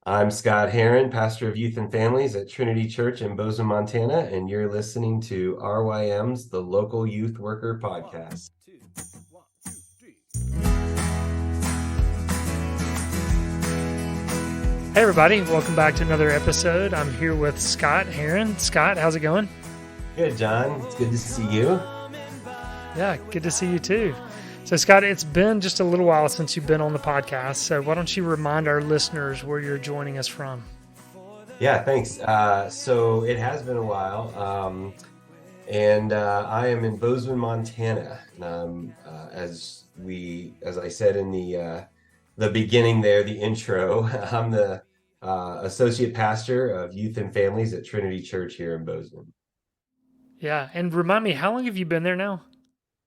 I'm Scott Herron, pastor of youth and families at Trinity Church in Bozeman, Montana, and you're listening to RYM's The Local Youth Worker Podcast. 1, 2, 1, 2, 3. Hey everybody, welcome back to another episode. I'm here with Scott Herron. Scott, how's it going? Good, John. It's good to see you. Yeah, good to see you too. So Scott, it's been just a little while since you've been on the podcast, so why don't you remind our listeners where you're joining us from? Yeah, thanks. So it has been a while, and I am in Bozeman, Montana. As I said in the beginning there, the intro, I'm the associate pastor of youth and families at Trinity Church here in Bozeman. Yeah, and remind me, how long have you been there now?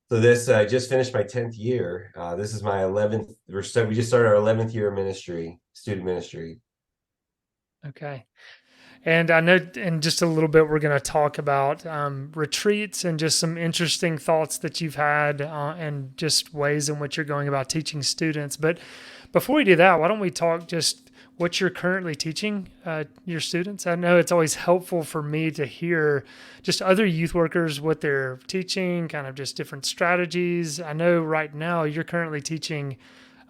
So I just finished my 10th year. This is my 11th. We just started our 11th year of student ministry. Okay. And I know in just a little bit, we're going to talk about retreats and just some interesting thoughts that you've had and just ways in which you're going about teaching students. But before we do that, why don't we talk just what you're currently teaching your students? I know it's always helpful for me to hear just other youth workers, what they're teaching, kind of just different strategies. I know right now you're currently teaching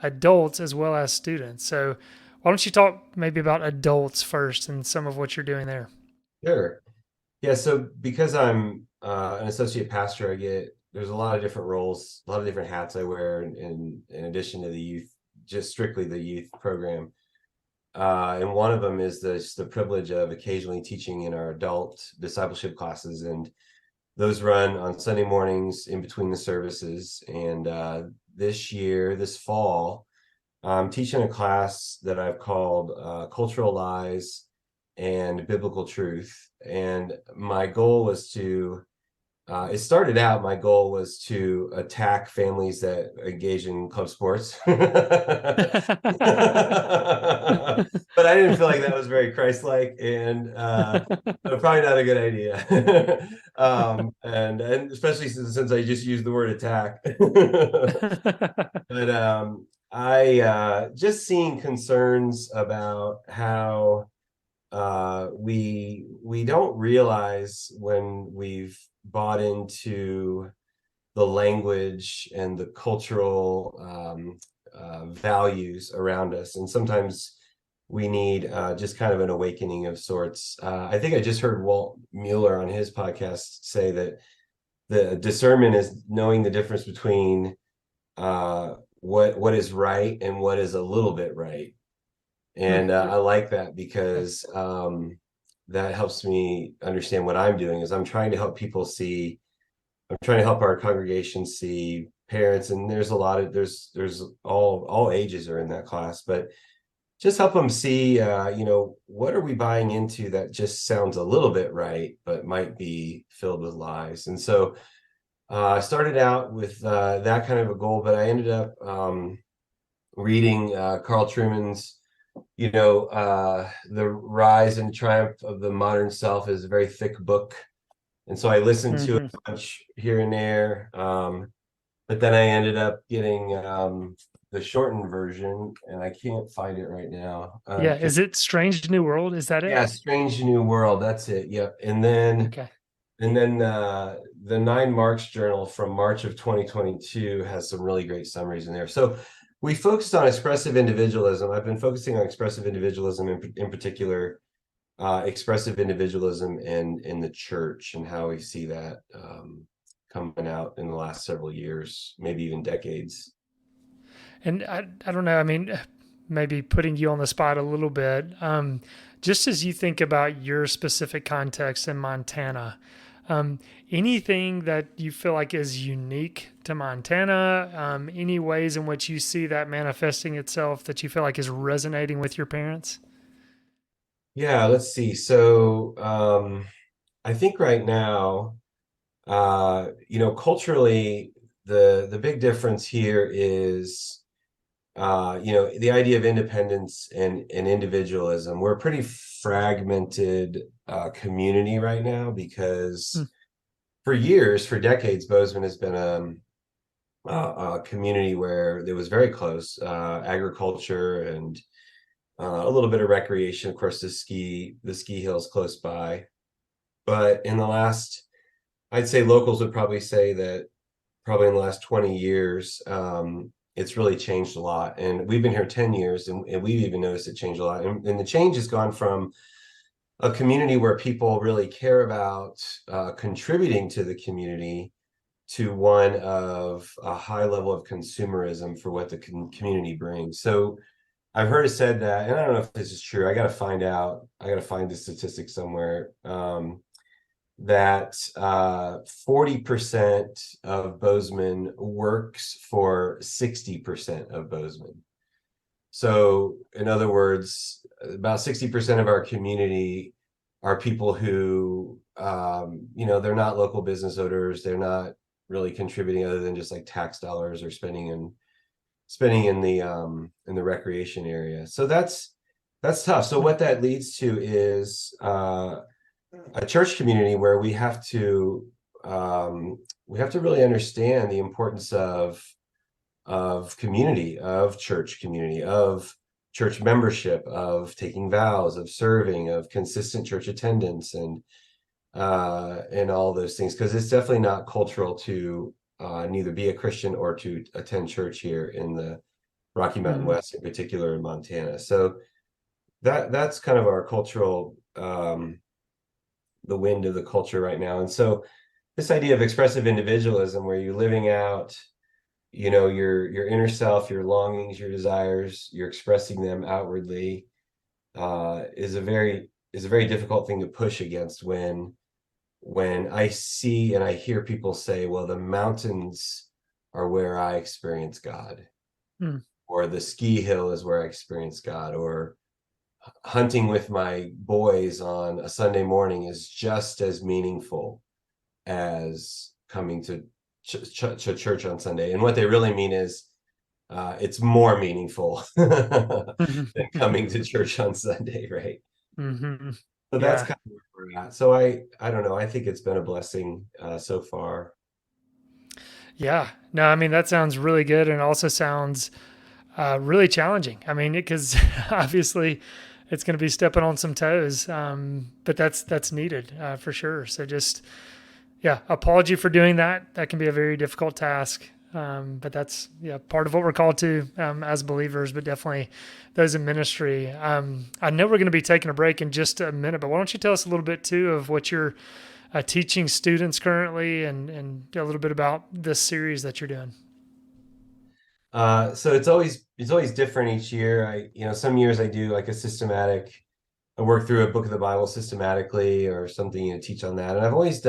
adults as well as students. So why don't you talk maybe about adults first and some of what you're doing there? Sure. Yeah. So because I'm an associate pastor, there's a lot of different roles, a lot of different hats I wear in addition to the youth, just strictly the youth program. And one of them is the privilege of occasionally teaching in our adult discipleship classes. And those run on Sunday mornings in between the services. And this fall, I'm teaching a class that I've called Cultural Lies and Biblical Truth. And my goal was my goal was to attack families that engage in club sports. But I didn't feel like that was very Christ-like, and probably not a good idea. And especially since I just used the word attack. But I just seeing concerns about how we don't realize when we've bought into the language and the cultural values around us, and sometimes we need just kind of an awakening of sorts. I think I just heard Walt Mueller on his podcast say that the discernment is knowing the difference between what is right and what is a little bit right. And I like that because that helps me understand what I'm doing. Is I'm trying to help our congregation see parents, and there's all ages are in that class, but just help them see, what are we buying into that just sounds a little bit right, but might be filled with lies. And so I started out with that kind of a goal, but I ended up reading Carl Trueman's, The Rise and Triumph of the Modern Self is a very thick book. And so I listened to it a bunch here and there. But then I ended up getting the shortened version, and I can't find it right now. Yeah, is it Strange New World? Is that it? Yeah, Strange New World. That's it. Yep. And then the 9 March journal from March of 2022 has some really great summaries in there. So we focused on expressive individualism. I've been focusing on expressive individualism in particular, expressive individualism in the church, and how we see that coming out in the last several years, maybe even decades. And I don't know, I mean, maybe putting you on the spot a little bit, just as you think about your specific context in Montana, anything that you feel like is unique to Montana, any ways in which you see that manifesting itself that you feel like is resonating with your parents? Yeah, let's see. So I think right now, culturally, the big difference here is the idea of independence and individualism. We're a pretty fragmented community right now because for decades, Bozeman has been a community where it was very close, agriculture a little bit of recreation, of course, the ski hills close by. But in the last, I'd say locals would probably say that probably in the last 20 years, it's really changed a lot. And we've been here 10 years, and we've even noticed it changed a lot. And the change has gone from a community where people really care about contributing to the community to one of a high level of consumerism for what the community brings. So I've heard it said that, and I don't know if this is true. I got to find out. I got to find the statistic somewhere. That 40% of Bozeman works for 60% of Bozeman. So, in other words, about 60% of our community are people who, they're not local business owners. They're not really contributing other than just like tax dollars or spending in the recreation area. So that's tough. So what that leads to is a church community where we have to really understand the importance of community, of church community, of church membership, of taking vows, of serving, of consistent church attendance, and all those things, because it's definitely not cultural to neither be a Christian or to attend church here in the Rocky Mountain Mm, West, in particular in Montana. So that's kind of our cultural the wind of the culture right now. And so this idea of expressive individualism, where you're living out, your inner self, your longings, your desires, you're expressing them outwardly, is a very difficult thing to push against when I see and I hear people say, well, the mountains are where I experience God, mm, or the ski hill is where I experience God, or hunting with my boys on a Sunday morning is just as meaningful as coming to church on Sunday. And what they really mean is it's more meaningful than mhm, coming to church on Sunday, right? mhm. So that's Yeah, kind of where we're at. So I don't know. I think it's been a blessing so far. yeah. No, I mean that sounds really good, and also sounds really challenging. I mean, because obviously it's going to be stepping on some toes, but that's needed for sure. So just yeah, apology for doing that. That can be a very difficult task. But that's part of what we're called to as believers, but definitely those in ministry. I know we're going to be taking a break in just a minute, but why don't you tell us a little bit too of what you're teaching students currently, and a little bit about this series that you're doing. So it's always different each year. Some years I do like I work through a book of the Bible systematically or something, teach on that. And I've always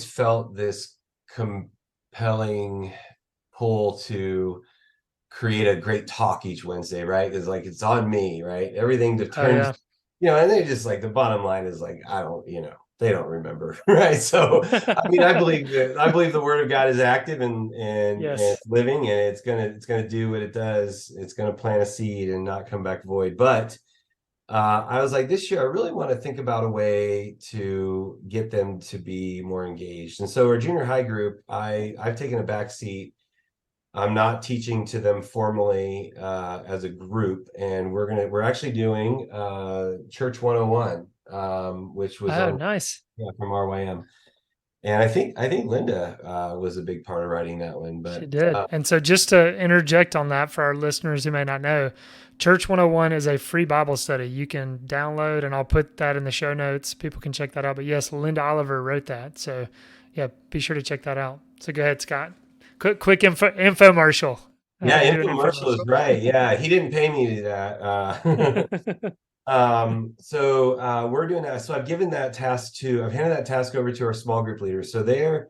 felt this compelling pull to create a great talk each Wednesday, right? It's like it's on me, right? Everything Oh turns, yeah. and they just like the bottom line is like, I don't, they don't remember, right? So I mean, I believe the word of God is active and Yes. it's living, and it's gonna do what it does. It's gonna plant a seed and not come back void. But I was like, this year, I really want to think about a way to get them to be more engaged. And so our junior high group, I've taken a back seat. I'm not teaching to them formally as a group, and we're actually doing Church 101, which was Oh, on nice. from RYM. And I think Linda was a big part of writing that one. She But did. And so, just to interject on that for our listeners who may not know, Church 101 is a free Bible study you can download, and I'll put that in the show notes. People can check that out. But yes, Linda Oliver wrote that. So, yeah, be sure to check that out. So, go ahead, Scott. Quick infomercial. yeah, Do an infomercial is right. Yeah, he didn't pay me to that. infomercial. So we're doing that. So I've handed that task over to our small group leaders. So they're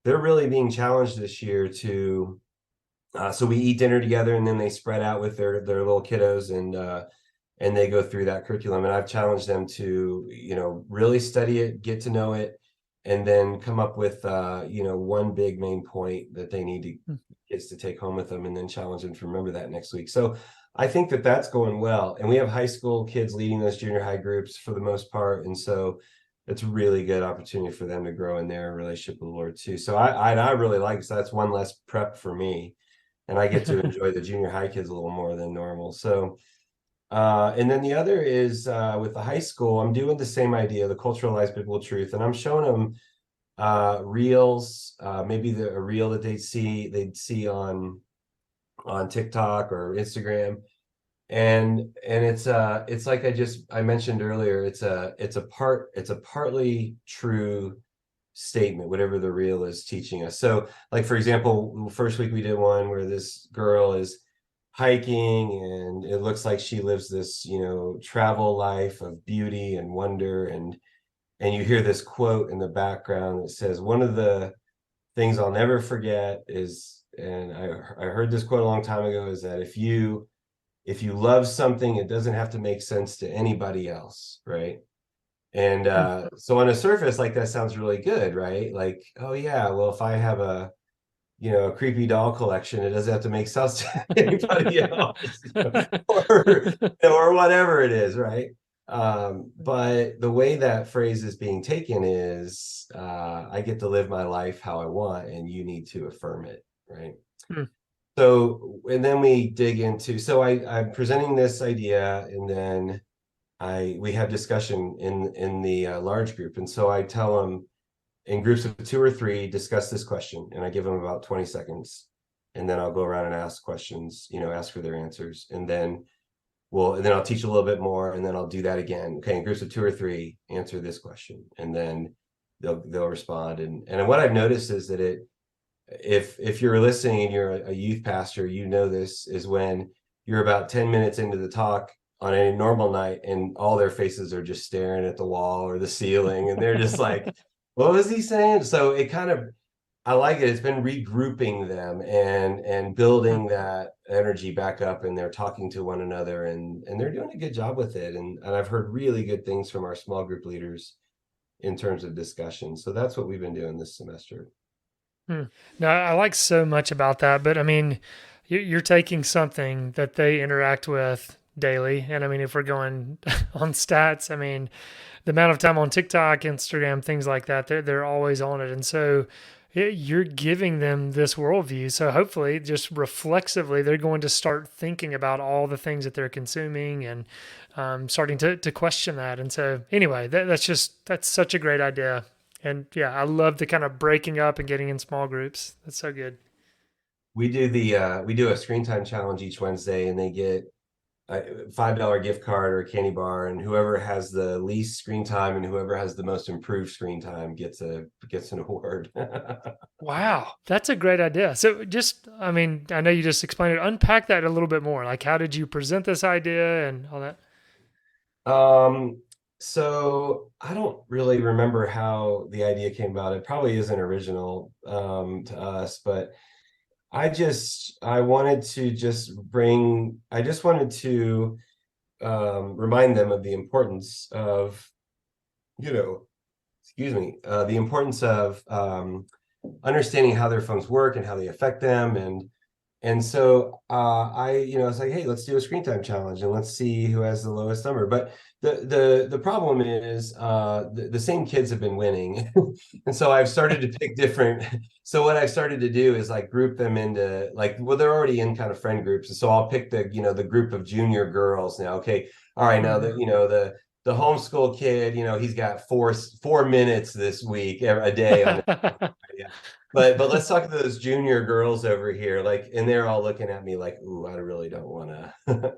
really being challenged this year to so we eat dinner together, and then they spread out with their little kiddos, and they go through that curriculum. And I've challenged them to, really study it, get to know it, and then come up with one big main point that they need to kids to take home with them, and then challenge them to remember that next week. So I think that that's going well. And we have high school kids leading those junior high groups for the most part. And so it's a really good opportunity for them to grow in their relationship with the Lord too. So I really like it. So that's one less prep for me. And I get to enjoy the junior high kids a little more than normal. So And then the other is with the high school, I'm doing the same idea, the culturalized biblical truth, and I'm showing them reels, maybe a reel that they'd see on TikTok or Instagram, and it's like I mentioned earlier, it's a partly true statement, whatever the reel is teaching us. So, like for example, first week we did one where this girl is hiking and it looks like she lives this, travel life of beauty and wonder, and you hear this quote in the background that says, one of the things I'll never forget is, and I heard this quote a long time ago, is that if you love something, it doesn't have to make sense to anybody else, right? And Mm. so on the surface, like that sounds really good, right? Like, oh yeah, well, if I have a creepy doll collection, it doesn't have to make sense to anybody else, or whatever it is, right? But the way that phrase is being taken is, I get to live my life how I want, and you need to affirm it, right? Mm. So, and then we dig into, so I'm presenting this idea, and then we have discussion in the large group, and so I tell them in groups of two or three, discuss this question, and I give them about 20 seconds, and then I'll go around and ask questions, ask for their answers, and then I'll teach a little bit more, and then I'll do that again. Okay, in groups of two or three, answer this question, and then they'll respond, and what I've noticed is that if you're listening and you're a youth pastor, this is when you're about 10 minutes into the talk on a normal night and all their faces are just staring at the wall or the ceiling, and they're just like, what was he saying? So it kind of, I like it. It's been regrouping them and Mm. building that energy back up, and they're talking to one another, and they're doing a good job with it. And I've heard really good things from our small group leaders in terms of discussion. So that's what we've been doing this semester. Mm. No, I like so much about that, but I mean, you're taking something that they interact with daily, and I mean, if we're going on stats, I mean, the amount of time on TikTok, Instagram, things like that, they're always on it, and so you're giving them this worldview. So hopefully, just reflexively, they're going to start thinking about all the things that they're consuming and starting to question that. And so anyway, that's such a great idea. And yeah, I love the kind of breaking up and getting in small groups. That's so good. We do a screen time challenge each Wednesday, and they get a $5 gift card or a candy bar, and whoever has the least screen time and whoever has the most improved screen time gets an award. Wow, that's a great idea. So just, I mean, I know you just explained it. Unpack that a little bit more. Like, how did you present this idea and all that? Um, so I don't really remember how the idea came about. It probably isn't original to us, but I just wanted to remind them of the importance of, you know, excuse me, the importance of understanding how their phones work and how they affect them, and so it's like, hey, let's do a screen time challenge and let's see who has the lowest number. But the problem is the same kids have been winning, and so I've started to pick different. So what I've started to do is like group them into, like, well, they're already in kind of friend groups, and so I'll pick the group of junior girls now. Okay, all right, now Mhm. the homeschool kid, he's got 4 minutes this week a day on it. Yeah. But let's talk to those junior girls over here, like, and they're all looking at me like, ooh, I really don't want to.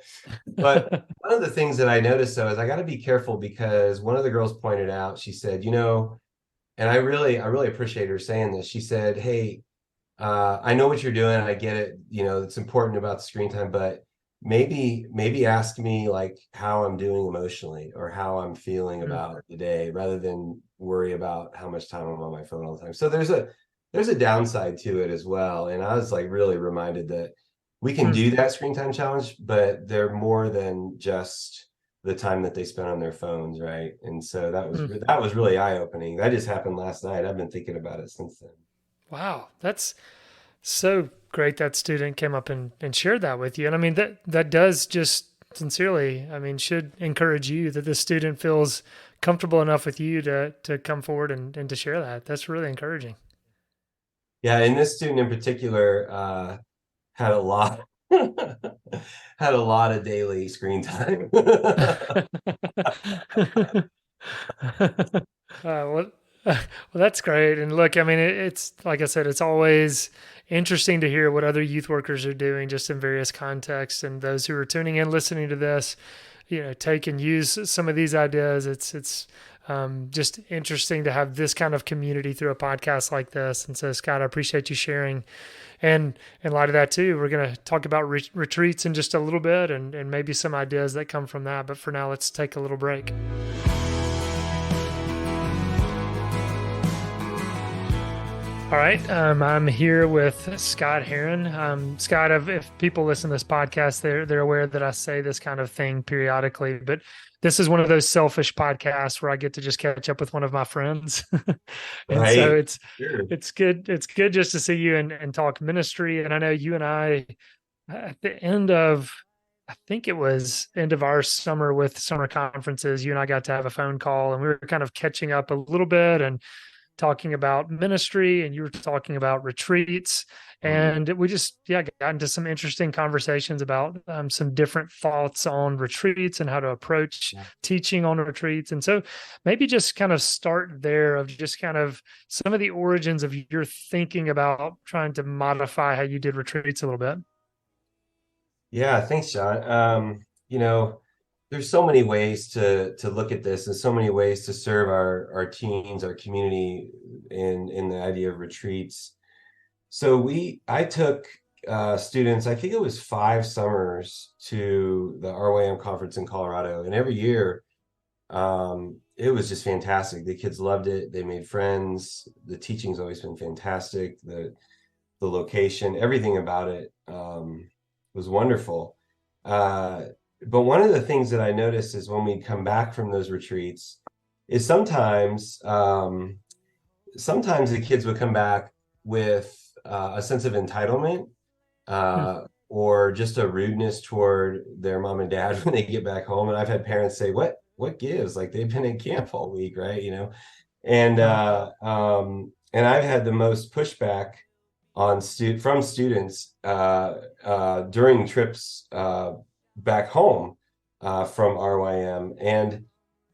But one of the things that I noticed though is I got to be careful, because one of the girls pointed out, she said, and I really appreciate her saying this. She said, hey, I know what you're doing. I get it. It's important about the screen time, but maybe ask me like how I'm doing emotionally or how I'm feeling Mm. about the day, rather than worry about how much time I'm on my phone all the time. So there's a downside to it as well. And I was like really reminded that we can Mm. do that screen time challenge, but they're more than just the time that they spend on their phones, right? And so Mm. that was really eye-opening. That just happened last night. I've been thinking about it since then. Wow, that's so great that student came up and shared that with you. And I mean, that does just sincerely, I mean, should encourage you that the student feels comfortable enough with you to come forward and to share that. That's really encouraging. Yeah, and this student in particular had a lot. Had a lot of daily screen time. Well, well, that's great. And look, I mean, it's like I said, it's always interesting to hear what other youth workers are doing just in various contexts. And those who are tuning in, listening to this, take and use some of these ideas. It's just interesting to have this kind of community through a podcast like this. And so, Scott, I appreciate you sharing. And in light of that, too, we're going to talk about retreats in just a little bit and maybe some ideas that come from that. But for now, let's take a little break. All right. I'm here with Scott Herron. Scott, if people listen to this podcast, they're aware that I say this kind of thing periodically, but this is one of those selfish podcasts where I get to just catch up with one of my friends. And so Right. it's Sure. it's good. It's good just to see you and talk ministry. And I know you and I at the end of I think it was end of our summer with summer conferences, you and I got to have a phone call and we were kind of catching up a little bit and talking about ministry, and you were talking about retreats. Mhm. And we just, yeah, got into some interesting conversations about some different thoughts on retreats and how to approach Yeah. teaching on retreats. And so maybe just kind of start there of just kind of some of the origins of your thinking about trying to modify how you did retreats a little bit. Yeah, thanks, John. You know, there's so many ways to look at this and so many ways to serve our teens, our community in the idea of retreats. So I took students, I think it was 5 summers to the RYM conference in Colorado, and every year it was just fantastic. The kids loved it. They made friends. The teaching's always been fantastic. The location, everything about it was wonderful. Uh, but one of the things that I noticed is when we come back from those retreats, is sometimes the kids would come back with a sense of entitlement Hmm. or just a rudeness toward their mom and dad when they get back home. And I've had parents say, "What gives? Like they've been in camp all week, right? You know." And Right. I've had the most pushback from students during trips back home from RYM. And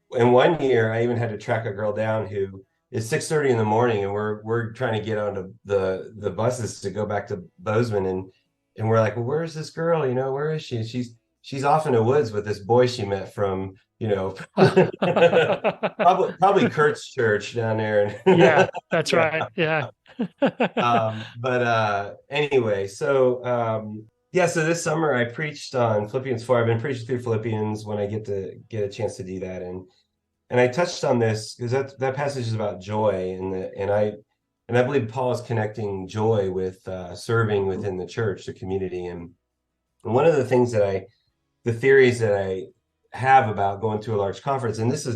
one year, I even had to track a girl down who is 6:30 in the morning, and we're trying to get onto the buses to go back to Bozeman, and we're like, well, where is this girl? You know, where is she? She's off in the woods with this boy she met from, probably Kurt's church down there. Yeah, that's Yeah. right. Yeah. But anyway, yeah, so this summer I preached on Philippians 4. I've been preaching through Philippians when I get a chance to do that. And I touched on this because that passage is about joy, and I believe Paul is connecting joy with serving within the church, the community. And one of the things the theories that I have about going to a large conference, and this is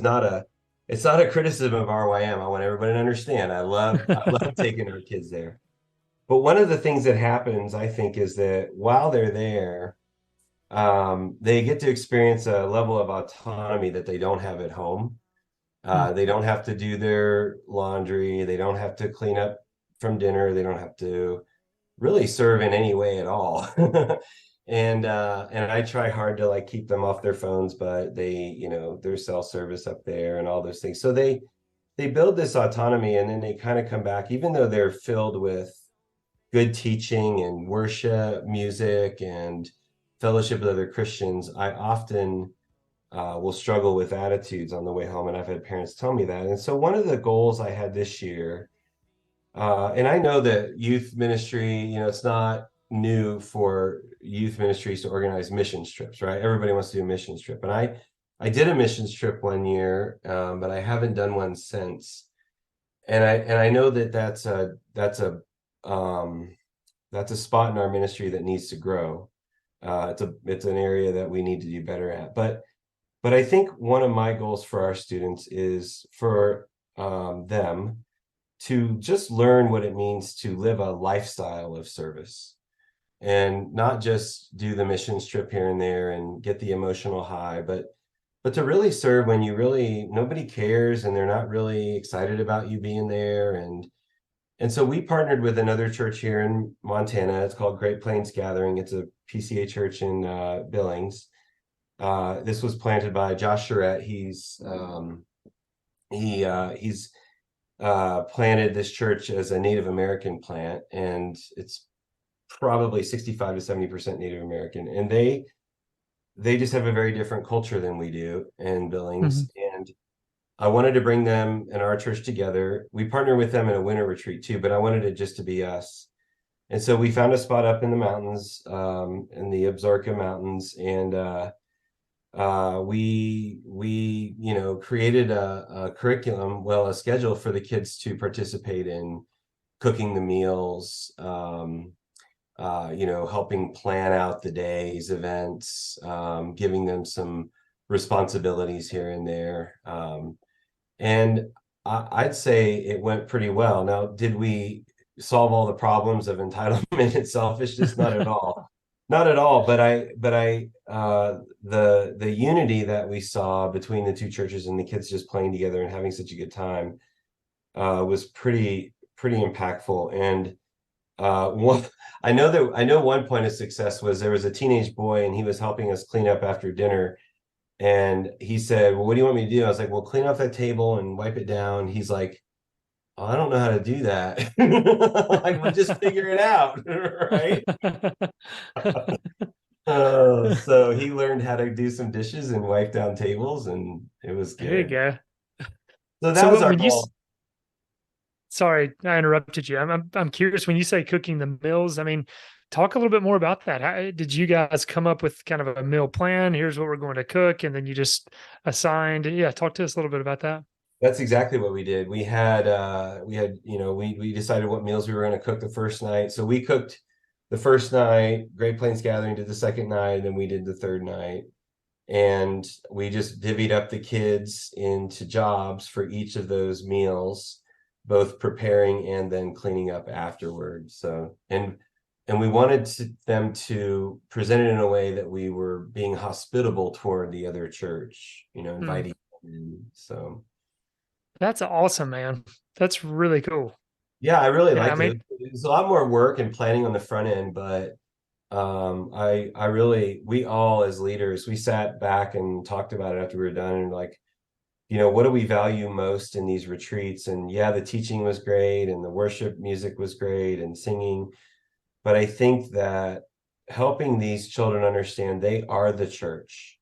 it's not a criticism of RYM. I want everybody to understand. I love taking our kids there. But one of the things that happens, I think, is that while they're there, they get to experience a level of autonomy that they don't have at home. Hmm. They don't have to do their laundry. They don't have to clean up from dinner. They don't have to really serve in any way at all. And I try hard to like keep them off their phones, but there's self-service up there and all those things. So they build this autonomy, and then they kind of come back, even though they're filled with good teaching and worship, music, and fellowship with other Christians. I often will struggle with attitudes on the way home, and I've had parents tell me that. And so one of the goals I had this year, and I know that youth ministry, it's not new for youth ministries to organize missions trips, right? Everybody wants to do a missions trip, and I did a missions trip one year, but I haven't done one since. And I know that um, that's a spot in our ministry that needs to grow. It's an area that we need to do better at. But I think one of my goals for our students is for them to just learn what it means to live a lifestyle of service and not just do the missions trip here and there and get the emotional high, but to really serve when nobody cares and they're not really excited about you being there. And so we partnered with another church here in Montana. It's called Great Plains Gathering. It's a PCA church in Billings. This was planted by Josh Charette. He's planted this church as a Native American plant, and it's probably 65 to 70% Native American. And they just have a very different culture than we do in Hmm. Billings. And I wanted to bring them and our church together. We partner with them in a winter retreat too, but I wanted it just to be us. And so we found a spot up in the mountains, in the Absaroka Mountains, and we created a curriculum, well, a schedule for the kids to participate in, cooking the meals, helping plan out the day's events, giving them some responsibilities here and there. And I'd say it went pretty well. Now, did we solve all the problems of entitlement and selfishness? Not at all. Not at all. The unity that we saw between the two churches and the kids just playing together and having such a good time was pretty impactful. And one, I know one point of success was there was a teenage boy and he was helping us clean up after dinner. And he said, "Well, what do you want me to do?" I was like, "Well, clean off that table and wipe it down." He's like, "Oh, I don't know how to do that." Like, we'll just figure it out, right? So he learned how to do some dishes and wipe down tables, and it was There you good. go. So So that was our when you, goal. sorry, I interrupted you. I'm curious when you say cooking the meals. I mean, talk a little bit more about that. How, did you guys come up with kind of a meal plan? Here's what we're going to cook, and then you just assigned. Yeah, talk to us a little bit about that. That's exactly what we did. We decided what meals we were going to cook the first night. So we cooked the first night, Great Plains Gathering did the second night, and then we did the third night. And we just divvied up the kids into jobs for each of those meals, both preparing and then cleaning up afterwards. So, and we wanted them to present it in a way that we were being hospitable toward the other church, Hmm. inviting them in. So That's awesome, man. That's really cool. yeah, I really Yeah, I liked mean, it. It was a lot more work and planning on the front end, but I really, we all as leaders, we sat back and talked about it after we were done, and like, what do we value most in these retreats? And yeah, the teaching was great and the worship music was great and singing, but I think that helping these children understand they are the church.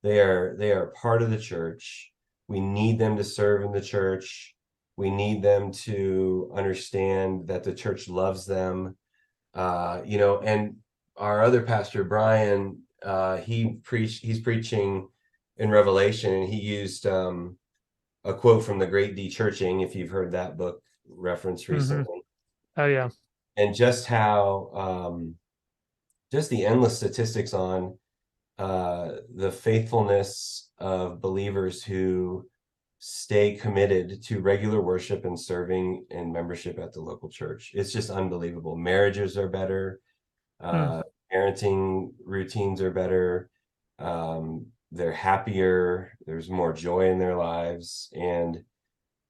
They are part of the church. We need them to serve in the church. We need them to understand that the church loves them. And our other pastor, Brian, he's preaching in Revelation, and he used a quote from the Great De-Churching, if you've heard that book referenced hmm. recently, Oh yeah. and just how just the endless statistics on the faithfulness of believers who stay committed to regular worship and serving and membership at the local church. It's just unbelievable. Marriages are better, Mm. uh, parenting routines are better, they're happier, there's more joy in their lives, and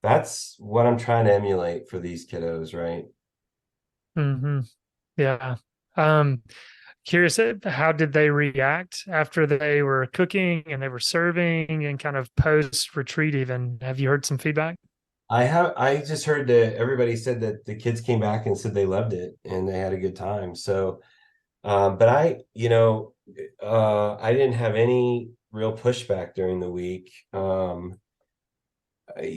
that's what I'm trying to emulate for these kiddos, right? Hmm. Yeah. Curious, how did they react after they were cooking and they were serving and kind of post retreat even? Have you heard some feedback? I just heard that everybody said that the kids came back and said they loved it and they had a good time. So, but I didn't have any real pushback during the week.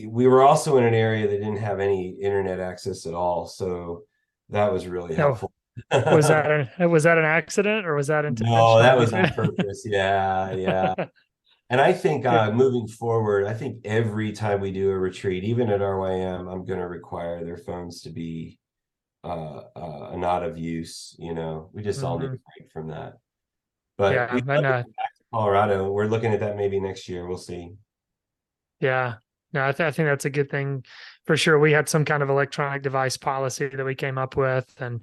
We were also in an area that didn't have any internet access at all, so that was really No. helpful. Was that an accident or was that No, intentional? that Do you was on think? purpose. Yeah, yeah. And I think Yeah. moving forward, I think every time we do a retreat, even at RYM, I'm going to require their phones to be not of use. We just all need Hmm. a break from that. But Yeah. we'd And love to come back to Colorado. We're looking at that maybe next year. We'll see. yeah. No, I think that's a good thing for sure. We had some kind of electronic device policy that we came up with, and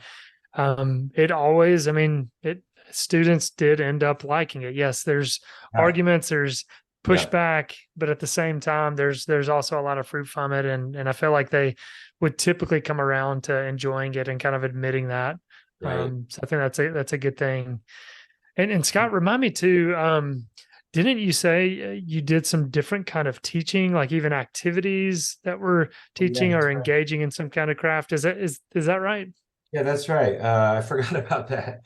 it always, I mean, it students did end up liking it. Yes, there's Yeah. arguments, there's push Yeah. back, but at the same time, there's also a lot of fruit from it, and I feel like they would typically come around to enjoying it and kind of admitting that. Right. So I think that's a good thing. And Scott, remind me too. Didn't you say you did some different kind of teaching, like even activities that were Yeah, teaching that's or right. engaging in some kind of craft? Is that right? Yeah, that's right. I forgot about that.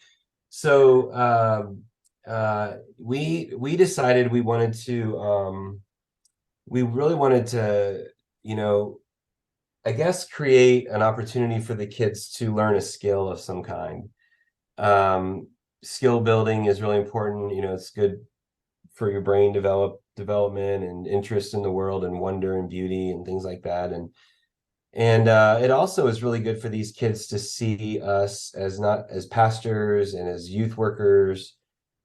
So we decided we really wanted to, you know, I guess create an opportunity for the kids to learn a skill of some kind. Um, Skill building is really important. You know, it's good for your brain development and interest in the world and wonder and beauty and things like that. And it also is really good for these kids to see us as not as pastors and as youth workers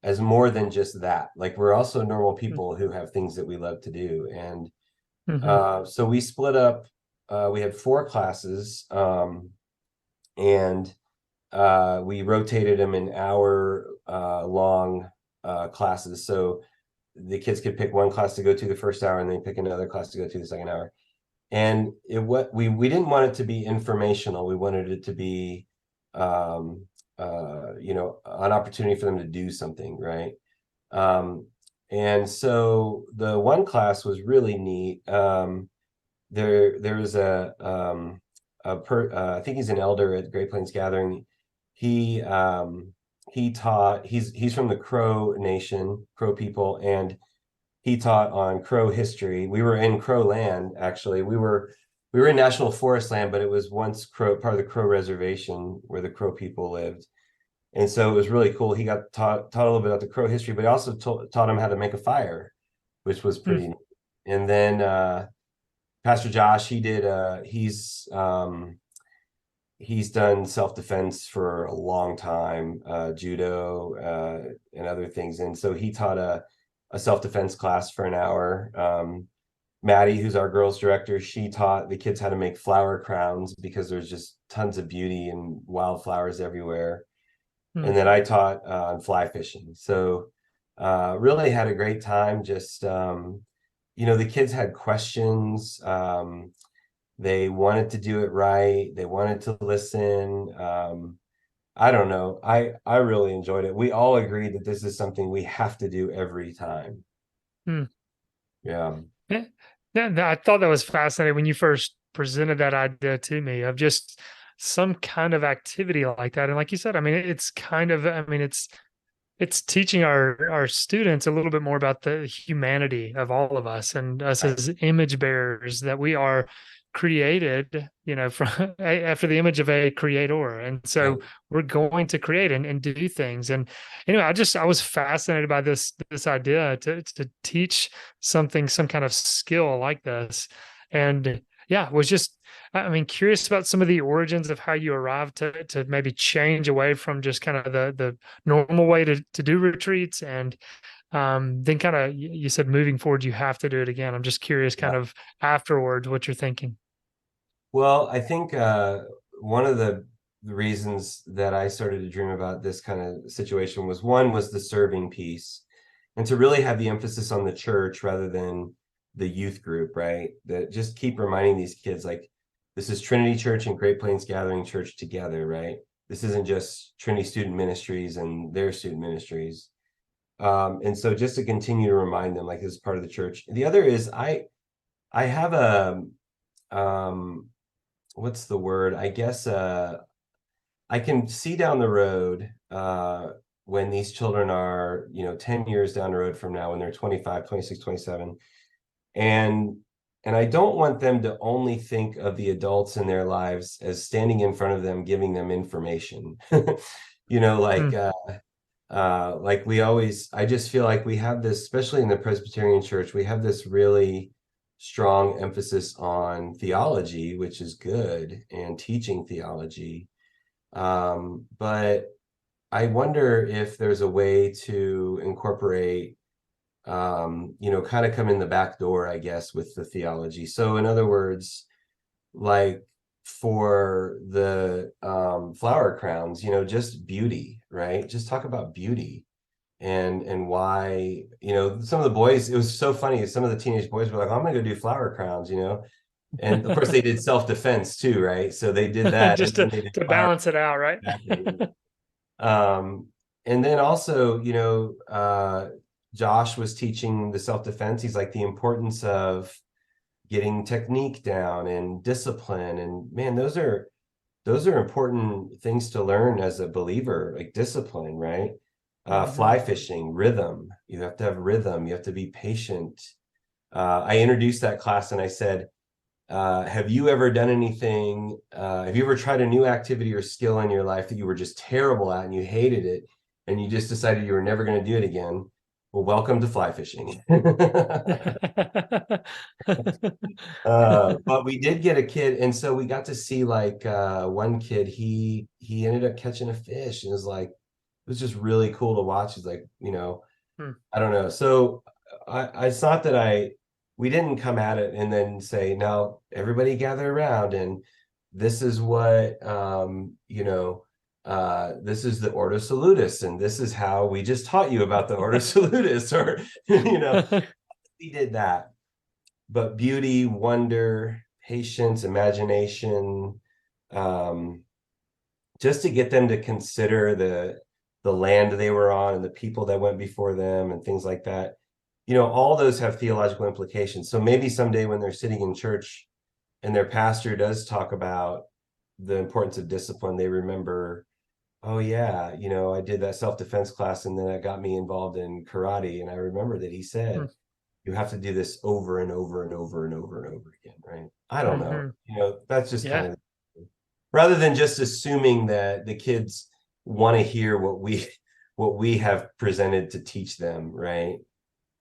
as more than just that. Like we're also normal people who have things that we love to do. And Mm-hmm. so we split up. We had four classes, and we rotated them in hour long classes. So the kids could pick one class to go to the first hour and then pick another class to go to the second hour. And it what we didn't want it to be informational. We wanted it to be um an opportunity for them to do something, right? Um and so the one class was really neat. There was I think he's an elder at Great Plains Gathering. He he taught he's from the Crow Nation, Crow people, and he taught on Crow history. We were in Crow land, actually. We were in National Forest land, but it was once Crow part of the Crow Reservation where the Crow people lived. And so it was really cool. He got taught a little bit about the Crow history, but he also taught him how to make a fire, which was pretty neat. And then Pastor Josh, he's done self-defense for a long time, judo and other things. And so he taught a self-defense class for an hour. Maddie, who's our girls director, she taught the kids how to make flower crowns because there's just tons of beauty and wildflowers everywhere. And then I taught on fly fishing. So really had a great time. Just the kids had questions. They wanted to do it right. They wanted to listen. I don't know. I really enjoyed it. We all agreed that this is something we have to do every time. Mm-hmm. Yeah. Yeah, yeah, I thought that was fascinating when you first presented that idea to me of just some kind of activity like that. And like you said, I mean, it's kind of, I mean, it's teaching our students a little bit more about the humanity of all of us and us Right. as image bearers that we are created, from after the image of a creator. And so Right. we're going to create and do things. And anyway, I was fascinated by this idea to teach something, some kind of skill like this. And yeah, was just, I mean, curious about some of the origins of how you arrived to maybe change away from just kind of the normal way to do retreats, and then kind of you said moving forward you have to do it again. I'm just curious Yeah. kind of afterwards what you're thinking. Well, I think one of the reasons that I started to dream about this kind of situation was one was the serving piece, and to really have the emphasis on the church rather than the youth group, right? That just keep reminding these kids like this is Trinity Church and Great Plains Gathering Church together, right? This isn't just Trinity Student Ministries and their student ministries. And so just to continue to remind them like this is part of the church. The other is I have a um what's the word? I guess I can see down the road when these children are, 10 years down the road from now when they're 25, 26, 27, and and I don't want them to only think of the adults in their lives as standing in front of them giving them information. You know, Hmm. like we always, I just feel like we have this, especially in the Presbyterian Church, we have this really strong emphasis on theology, which is good, and teaching theology. But I wonder if there's a way to incorporate, kind of come in the back door, I guess, with the theology. So, in other words, like for the flower crowns, just beauty, right? Just talk about beauty and why, some of the boys, it was so funny. Some of the teenage boys were like, I'm gonna go do flower crowns, and of course they did self-defense too, right? So they did that, and Just then they did to flower. balance it out, right? Exactly. And then also, Josh was teaching the self-defense. He's like, the importance of getting technique down and discipline. And man, those are important things to learn as a believer, like discipline, right? Hmm. Fly fishing, rhythm. You have to have rhythm. You have to be patient. I introduced that class and I said, have you ever done anything? Have you ever tried a new activity or skill in your life that you were just terrible at and you hated it and you just decided you were never going to do it again? Well, welcome to fly fishing. But we did get a kid, and so we got to see like one kid, he ended up catching a fish and it was like it was just really cool to watch. He's like, Hmm. I don't know. So it's not that we didn't come at it and then say, now everybody gather around and this is what, this is the Ordo Salutis and this is how we just taught you about the Ordo Salutis, or, we did that. But beauty, wonder, patience, imagination, um, just to get them to consider the land they were on and the people that went before them and things like that. All those have theological implications. So maybe someday when they're sitting in church and their pastor does talk about the importance of discipline, they remember, oh yeah, I did that self-defense class and then that got me involved in karate. And I remember that he Hmm. said, you have to do this over and over and over and over and over again, right? I don't know. Hmm. That's just kind Yeah. of, rather than just assuming that the kids want to hear what we have presented to teach them, right?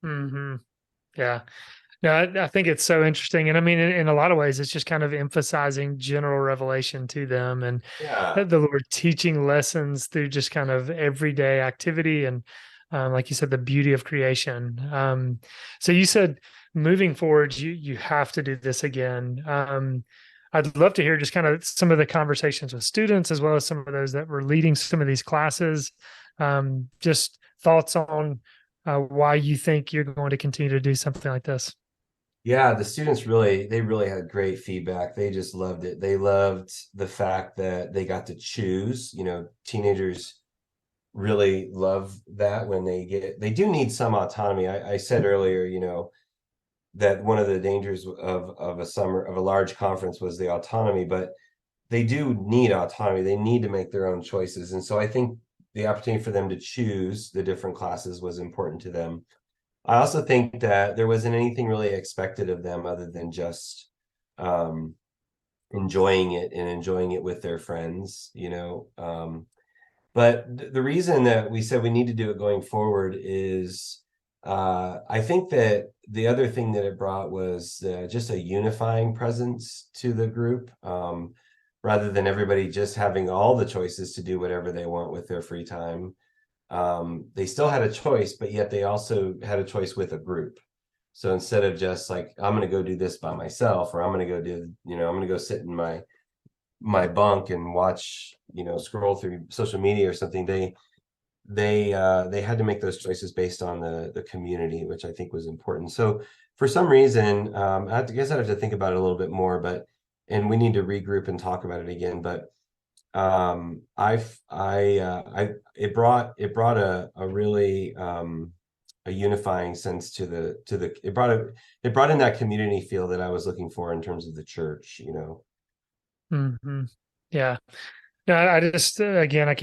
Hmm. Yeah. No, I think it's so interesting. And I mean, in a lot of ways, it's just kind of emphasizing general revelation to them and Yeah. the Lord teaching lessons through just kind of everyday activity and, like you said, the beauty of creation. So you said moving forward, you have to do this again. I'd love to hear just kind of some of the conversations with students as well as some of those that were leading some of these classes. Just thoughts on why you think you're going to continue to do something like this. Yeah, the students they really had great feedback. They just loved it. They loved the fact that they got to choose. Teenagers really love that when they do need some autonomy. I said earlier, that one of the dangers of a large conference was the autonomy, but they do need autonomy. They need to make their own choices. And so I think the opportunity for them to choose the different classes was important to them. I also think that there wasn't anything really expected of them other than just um, enjoying it and enjoying it with their friends. But the reason that we said we need to do it going forward is I think that the other thing that it brought was just a unifying presence to the group, rather than everybody just having all the choices to do whatever they want with their free time. They still had a choice, but yet they also had a choice with a group. So instead of just like, I'm going to go do this by myself, or I'm going to go I'm going to go sit in my bunk and watch, scroll through social media or something. They had to make those choices based on the community, which I think was important. So for some reason, guess I'd have to think about it a little bit more, and we need to regroup and talk about it again. But it brought a really a unifying sense to the it brought in that community feel that I was looking for in terms of the church. Hmm. Yeah. No, I just again, I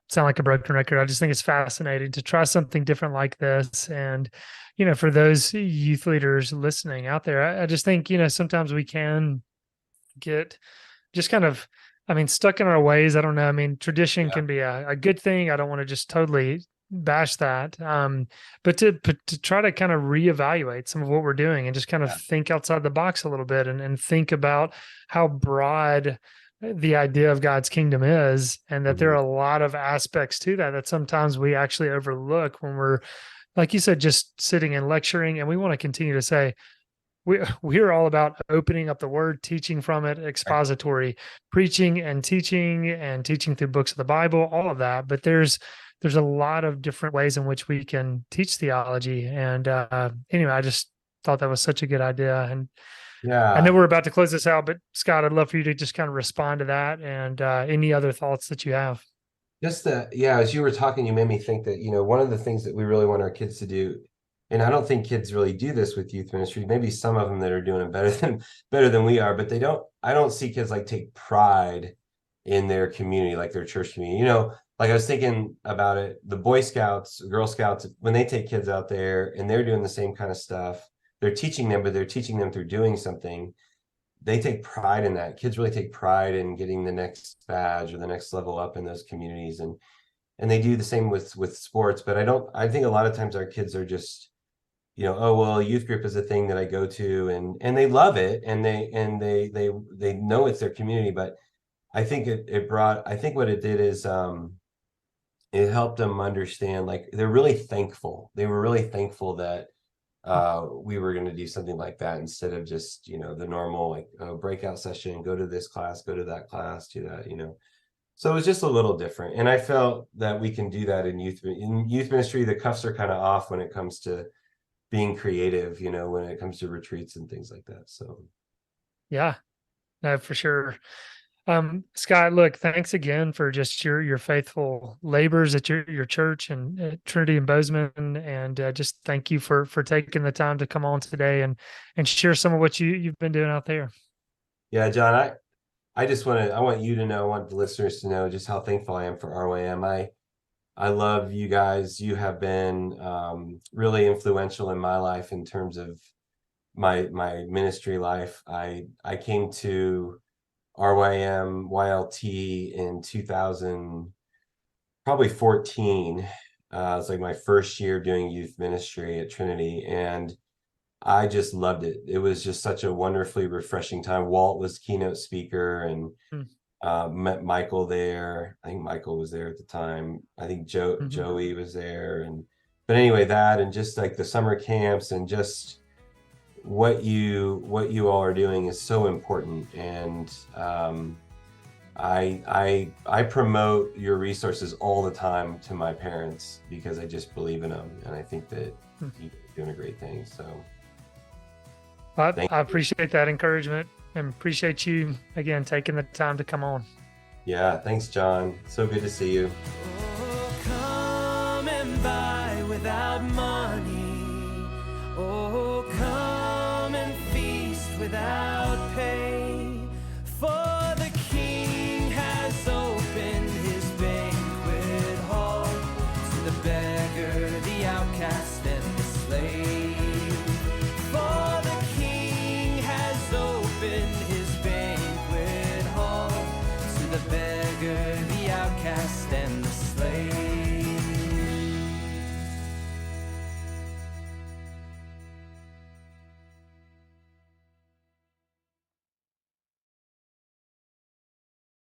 sound like a broken record. I just think it's fascinating to try something different like this, and for those youth leaders listening out there, I just think sometimes we can get just kind of, I mean, stuck in our ways. I don't know. I mean, tradition Yeah. can be a good thing. I don't want to just totally bash that. But to try to kind of reevaluate some of what we're doing and just kind of Yeah. think outside the box a little bit and think about how broad the idea of God's kingdom is, and that there are Mhm. a lot of aspects to that sometimes we actually overlook when we're, like you said, just sitting and lecturing. And we want to continue to say, we're all about opening up the word, teaching from it, Right. expository, preaching and teaching through books of the Bible, all of that. But there's there's a lot of different ways in which we can teach theology. And anyway, I just thought that was such a good idea. And I know Yeah. we're about to close this out, but Scott, I'd love for you to just kind of respond to that and any other thoughts that you have. Just that, yeah, as you were talking, you made me think that, one of the things that we really want our kids to do, and I don't think kids really do this with youth ministry, maybe some of them that are doing it better than we are, but I don't see kids like take pride in their community, like their church community. Like I was thinking about it, the Boy Scouts, Girl Scouts, when they take kids out there and they're doing the same kind of stuff, they're teaching them, but they're teaching them through doing something. They take pride in that. Kids really take pride in getting the next badge or the next level up in those communities, and they do the same with sports. But I think a lot of times our kids are just, oh well, youth group is a thing that I go to, and they love it, and they know it's their community. But I think what it did is it helped them understand, like they're really thankful. They were really thankful that we were going to do something like that instead of just, the normal, like, breakout session, go to this class, go to that class, do that. So it was just a little different. And I felt that we can do that in youth ministry. The cuffs are kind of off when it comes to being creative, when it comes to retreats and things like that. So Yeah, no, for sure. Scott, look, thanks again for just your faithful labors at your church and at Trinity and Bozeman, and just thank you for taking the time to come on today and share some of what you've been doing out there. yeah, John, I want you to know, I want the listeners to know just how thankful I am for RYM. I love you guys. You have been really influential in my life in terms of my ministry life. I came to RYM YLT in 2000, probably 14. It's like my first year doing youth ministry at Trinity, and I just loved it. It was just such a wonderfully refreshing time. Walt was keynote speaker, and Mm, met Michael there. I think Michael was there at the time. I think mhm. Joey was there, but anyway, that and just like the summer camps and just what you all are doing is so important. And I promote your resources all the time to my parents because I just believe in them, and I think that Mm. you're doing a great thing. So thank I you. appreciate that encouragement and appreciate you again taking the time to come on. Yeah, thanks, John. So good to see you. Oh, coming by without money.